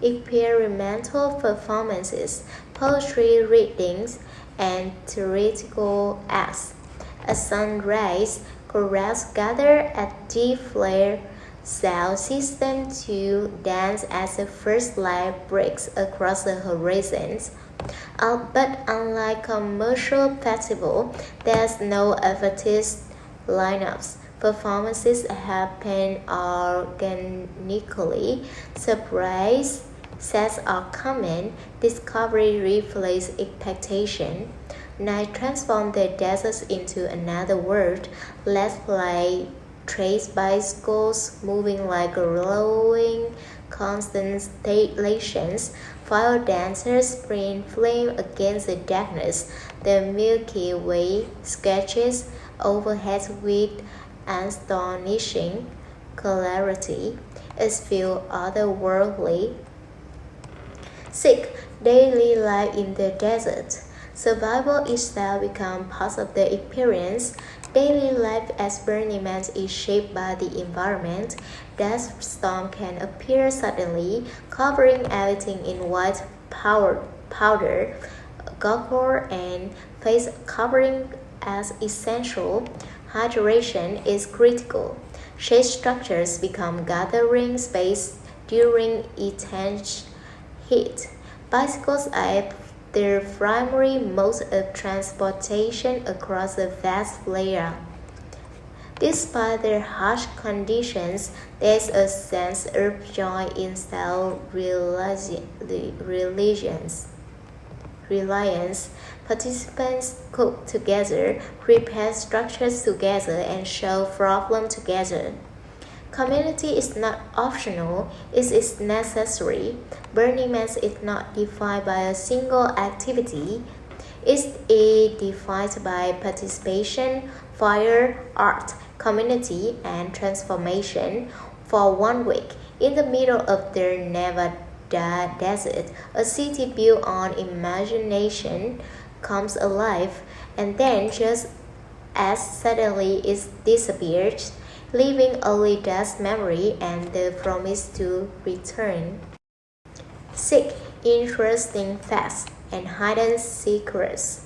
experimental performances, poetry readings, and theatrical acts. At sunrise, crowds gather at the flare sound system to dance as the first light breaks across the horizons. But unlike commercial festival, there's no advertised lineups. Performances happen organically. Surprise sets are common. Discovery replaces expectation. Night transforms the desert into another world. Let's play trace bicycles moving like glowing constellations. Fire dancers sprint flame against the darkness. The Milky Way sketches overhead with astonishing clarity. It feels otherworldly. 6. Daily life in the desert. Survival itself becomes part of the experience. Daily life as Burning Man is shaped by the environment. Dust storm can appear suddenly, covering everything in white powder. Goggle and face covering as essential. Hydration is critical. Shade structures become gathering space during intense heat. Bicycles are the primary mode of transportation across a vast area. Despite their harsh conditions, there's a sense of joy in self-reliance. Participants cook together, prepare structures together, and solve problems together. Community is not optional, it is necessary. Burning Man is not defined by a single activity. It is defined by participation, fire, art, community, and transformation. For 1 week, in the middle of the Nevada desert, a city built on imagination comes alive, and then just as suddenly it disappears, leaving only dust memory and the promise to return. 6. Interesting facts and hidden secrets.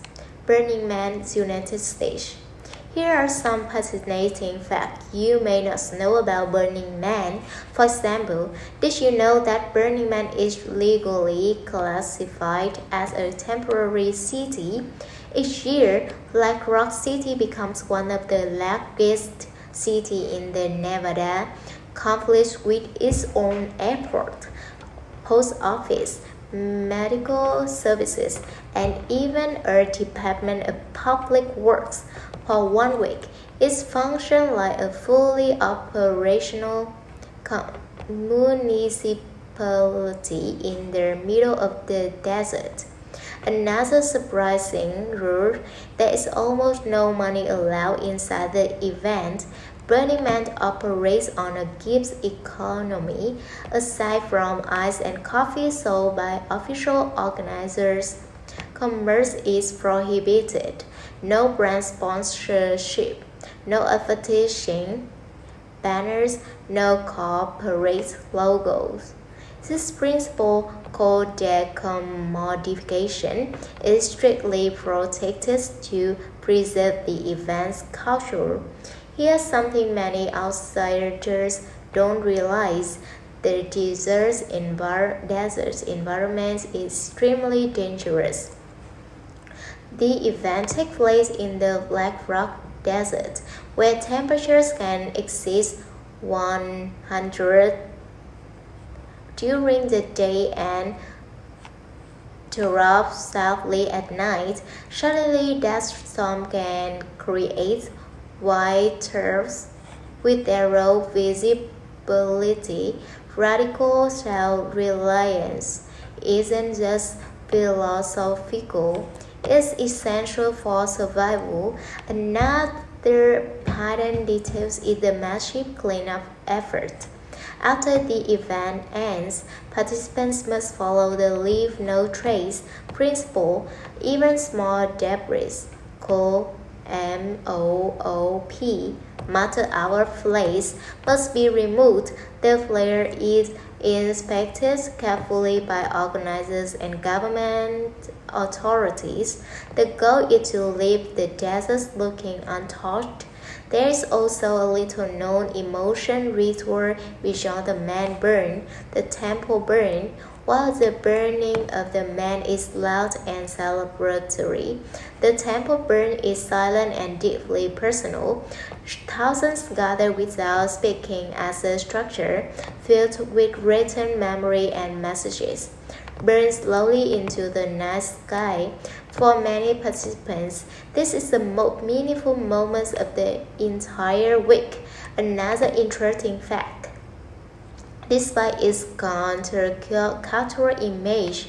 Burning Man's United States. Here are some fascinating facts you may not know about Burning Man. For example, did you know that Burning Man is legally classified as a temporary city? Each year, Black Rock City becomes one of the largest cities in the Nevada, complete with its own airport, post office, medical services, and even a Department of Public Works. For 1 week, it functioned like a fully operational municipality in the middle of the desert. Another surprising rule: there is almost no money allowed inside the event. Burning Man operates on a gig economy. Aside from ice and coffee sold by official organizers, commerce is prohibited. No brand sponsorship, no advertising banners, no corporate logos. This principle, called decommodification, is strictly protected to preserve the event's culture. Here's something many outsiders don't realize: the desert environment is extremely dangerous. The event takes place in the Black Rock Desert, where temperatures can exceed 100 during the day and drop sharply at night. Suddenly, that storm can create wide turfs with zero visibility. Radical self-reliance isn't just philosophical, it's essential for survival. Another hidden detail is the massive cleanup effort. After the event ends, participants must follow the leave no trace principle. Even small debris, called MOOP, matter hour flares, must be removed. The flare is inspected carefully by organizers and government authorities. The goal is to leave the desert looking untouched. There is also a little-known emotion ritual beyond the man burn, the temple burn. While the burning of the man is loud and celebratory, the temple burn is silent and deeply personal. Thousands gather without speaking as a structure, filled with written memory and messages, burn slowly into the night sky. For many participants, this is the most meaningful moment of the entire week. Another interesting fact: despite its countercultural image,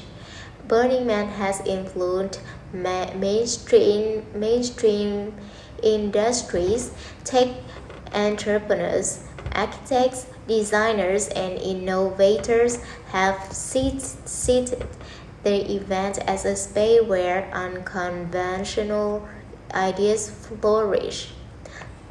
Burning Man has influenced mainstream industries. Tech entrepreneurs, architects, designers, and innovators have cited the event as a space where unconventional ideas flourish.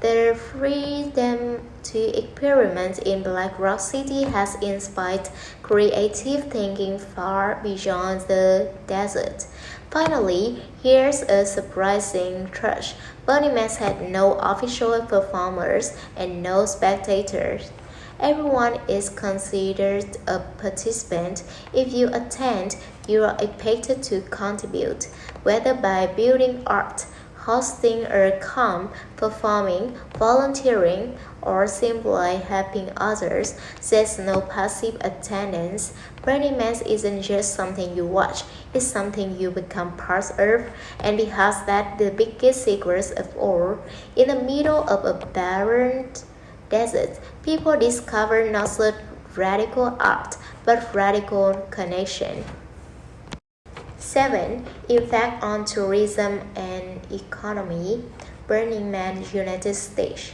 The freedom to experiment in Black Rock City has inspired creative thinking far beyond the desert. Finally, here's a surprising truth: Burning Man had no official performers and no spectators. Everyone is considered a participant. If you attend, you are expected to contribute, whether by building art, hosting a camp, performing, volunteering, or simply helping others. There's no passive attendance. Burning Man isn't just something you watch, it's something you become part of. And because that's the biggest secret of all, in the middle of a barren desert, people discover not just radical art, but radical connection. 7. Impact on tourism and economy. Burning Man, United States.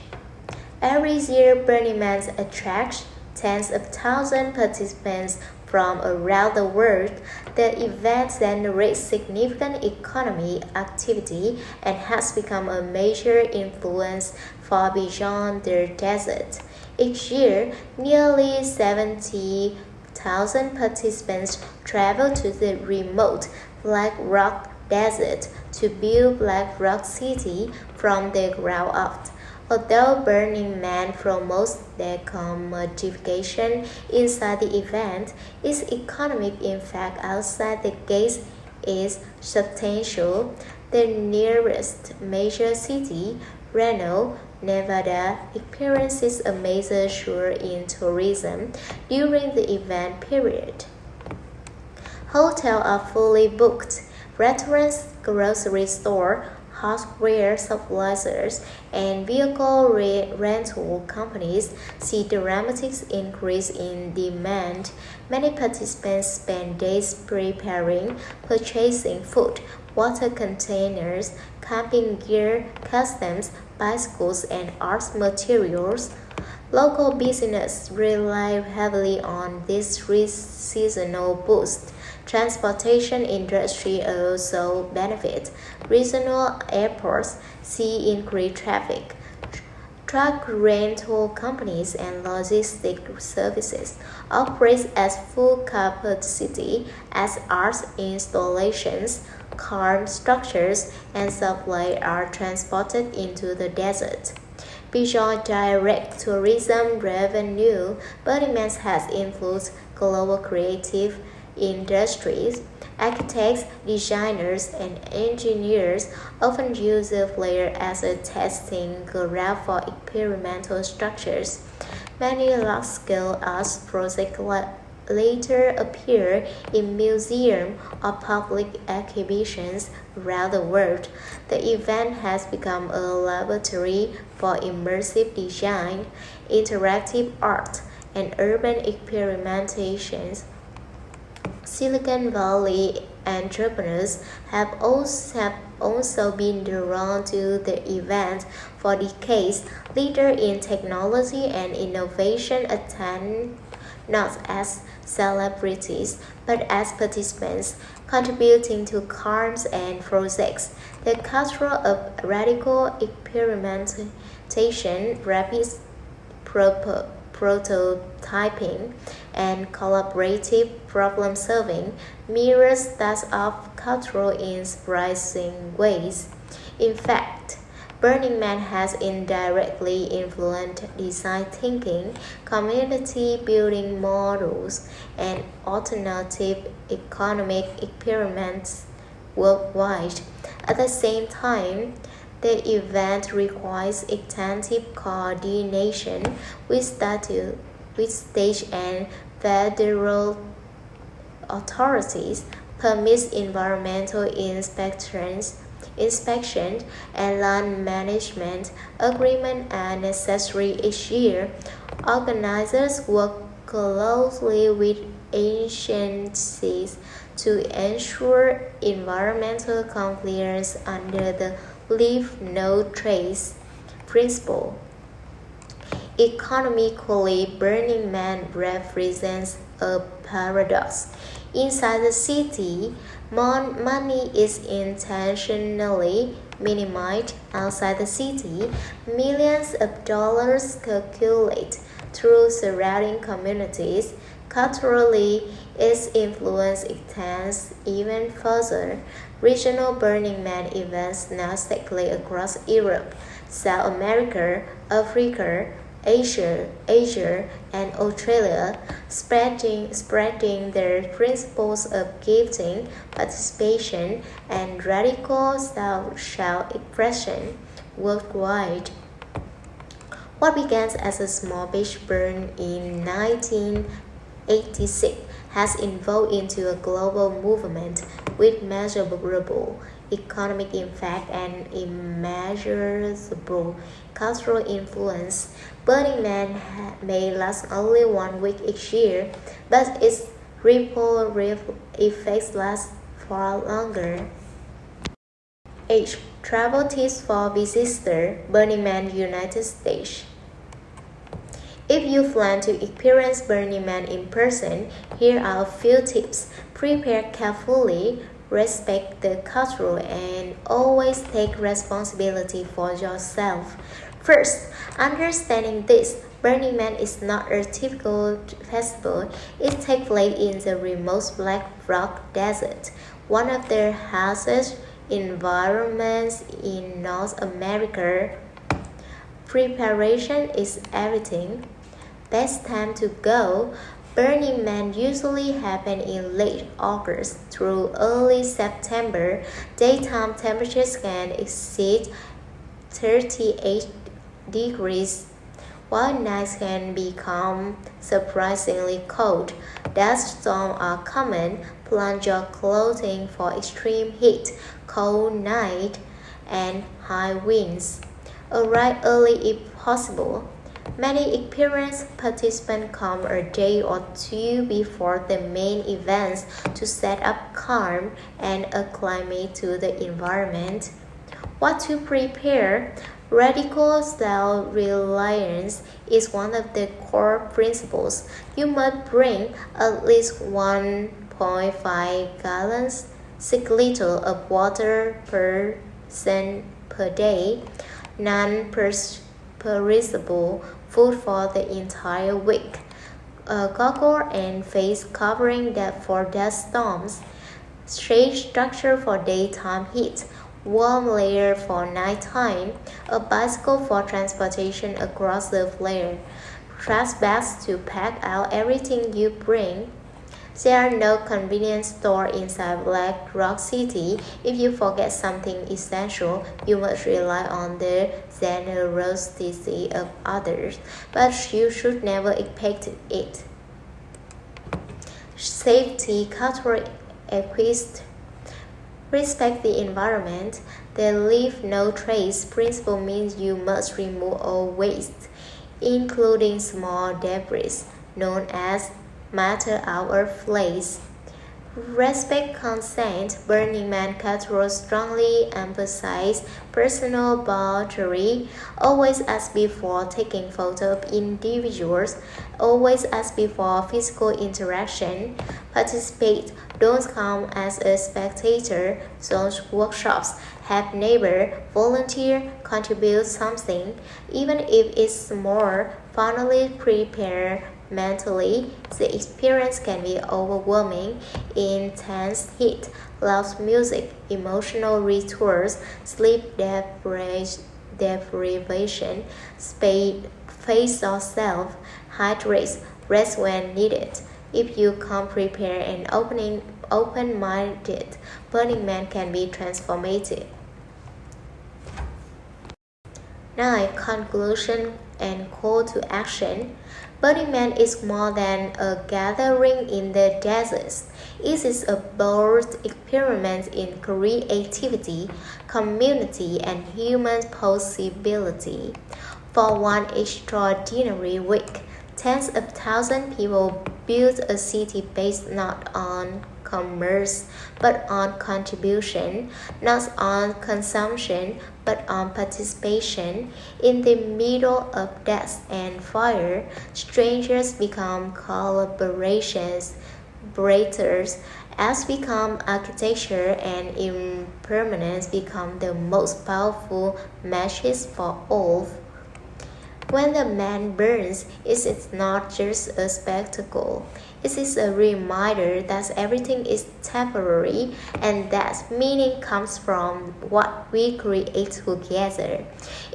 Every year, Burning Man attracts tens of thousands of participants from around the world. The event generates significant economic activity and has become a major influence far beyond the desert. Each year, nearly 70,000 participants travel to the remote Black Rock Desert to build Black Rock City from the ground up. Although Burning Man promotes decommodification inside the event, its economic impact outside the gates is substantial. the nearest major city, Reno, Nevada, experiences a major surge in tourism during the event period. Hotels are fully booked. Restaurants, grocery stores, hardware suppliers, and vehicle rental companies see dramatic increase in demand. Many participants spend days preparing, purchasing food, water containers, camping gear, customs, bicycles, and art materials. Local businesses rely heavily on this seasonal boost. Transportation industry also benefits. Regional airports see increased traffic. Truck rental companies and logistic services operate at full capacity as art installations, car structures, and supply are transported into the desert. Beyond direct tourism revenue, Burning Man has influenced global creative industries. Architects, designers, and engineers often use the flare as a testing ground for experimental structures. Many large-scale art projects later appear in museums or public exhibitions around the world. The event has become a laboratory for immersive design, interactive art, and urban experimentations. Silicon Valley entrepreneurs have also been drawn to the event for decades. Leaders in technology and innovation attend not as celebrities but as participants, contributing to charms and projects. The culture of radical experimentation, rapid prototyping, and collaborative problem-solving mirrors that of culture in surprising ways. In fact, Burning Man has indirectly influenced design thinking, community building models, and alternative economic experiments worldwide. At the same time, the event requires extensive coordination with state and federal authorities, permits, environmental inspections, and land management agreements are necessary each year. Organizers work closely with agencies to ensure environmental compliance under the Leave No Trace principle. Economically, Burning Man represents a paradox. Inside the city, money is intentionally minimized. Outside the city, millions of dollars circulate through surrounding communities. Culturally, its influence extends even further. Regional Burning Man events now circulate across Europe, South America, Africa, Asia, and Australia, spreading their principles of gifting, participation, and radical self-expression worldwide. What began as a small beach burn in 1986 has evolved into a global movement with measurable economic impact and immeasurable cultural influence. Burning Man may last only 1 week each year, but its ripple effects last far longer. Travel tips for visitors. Burning Man, United States. If you plan to experience Burning Man in person, here are a few tips. Prepare carefully, respect the culture, and always take responsibility for yourself. First, understanding this, Burning Man is not a typical festival. It takes place in the remote Black Rock Desert, one of the harshest environments in North America. Preparation is everything. Best time to go. Burning Man usually happen in late August through early September. Daytime temperatures can exceed 38 degrees, while nights can become surprisingly cold. Dust storms are common. Plunge your clothing for extreme heat, cold night, and high winds. Arrive early if possible. Many experienced participants come a day or two before the main events to set up camp and acclimate to the environment. What to prepare? Radical self-reliance is one of the core principles. You must bring at least 1.5 gallons, 6 liters of water per person per day, non-perishable food for the entire week, a goggle and face covering for dust storms, shade structure for daytime heat, warm layer for nighttime, a bicycle for transportation across the flare, trash bags to pack out everything you bring. There are no convenience stores inside Black Rock City. If you forget something essential, you must rely on the generosity of others, but you should never expect it. Safety cultural equist. Respect the environment. The leave no trace principle means you must remove all waste, including small debris, known as matter hour flags. Respect consent. Burning Man culture strongly emphasize personal boundary. Always ask before taking photo of individuals. Always ask before physical interaction. Participate. Don't come as a spectator. Those workshops. Have neighbor, volunteer, contribute something. Even if it's small, finally prepare mentally. The experience can be overwhelming. Intense heat, loud music, emotional rituals, sleep deprivation, face yourself, hydrate, rest when needed. If you come prepared and open-minded, Burning Man can be transformative. 9. Conclusion and call to action. Burning Man is more than a gathering in the deserts. It is a bold experiment in creativity, community, and human possibility. For one extraordinary week, tens of thousands of people built a city based not on commerce, but on contribution, not on consumption, but on participation. In the middle of death and fire, strangers become collaborations, breakers, as become architecture, and impermanence become the most powerful matches for all. When the man burns, it is not just a spectacle. It is a reminder that everything is temporary and that meaning comes from what we create together.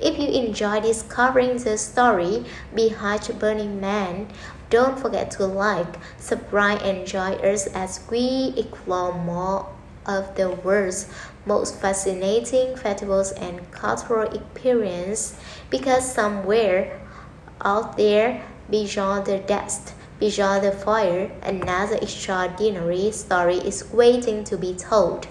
If you enjoy discovering the story behind Burning Man, don't forget to like, subscribe, and join us as we explore more of the world's most fascinating festivals and cultural experiences, because somewhere out there, beyond the dust, beyond the fire, another extraordinary story is waiting to be told.